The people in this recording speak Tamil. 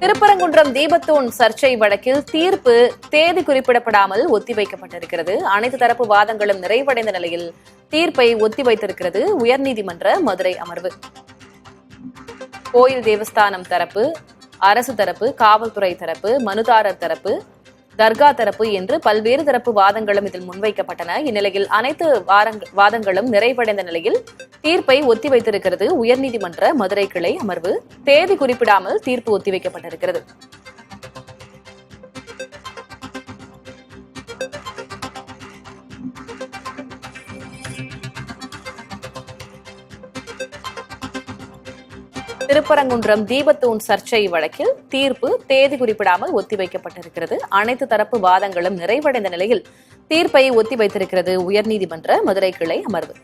திருப்பரங்குன்றம் தீபத்தூண் சர்ச்சை வழக்கில் தீர்ப்பு தேதி குறிப்பிடப்படாமல் ஒத்திவைக்கப்பட்டிருக்கிறது. அனைத்து தரப்பு வாதங்களும் நிறைவடைந்த நிலையில் தீர்ப்பை ஒத்திவைத்திருக்கிறது உயர்நீதிமன்ற மதுரை அமர்வு. கோயில் தேவஸ்தானம் தரப்பு, அரசு தரப்பு, காவல்துறை தரப்பு, மனுதாரர் தரப்பு, தர்கா தரப்பு என்று பல்வேறு தரப்பு வாதங்களும் இதில் முன்வைக்கப்பட்டன. இந்நிலையில் அனைத்து வாதங்களும் நிறைவடைந்த நிலையில் தீர்ப்பை ஒத்திவைத்திருக்கிறது உயர்நீதிமன்ற மதுரை கிளை அமர்வு. தேதி குறிப்பிடாமல் தீர்ப்பு ஒத்திவைக்கப்பட்டிருக்கிறது. திருப்பரங்குன்றம் தீபத்தூண் சர்ச்சை வழக்கில் தீர்ப்பு தேதி குறிப்பிடாமல் ஒத்திவைக்கப்பட்டிருக்கிறது. அனைத்து தரப்பு வாதங்களும் நிறைவடைந்த நிலையில் தீர்ப்பை ஒத்திவைத்திருக்கிறது உயர்நீதிமன்ற மதுரை கிளை அமர்வு.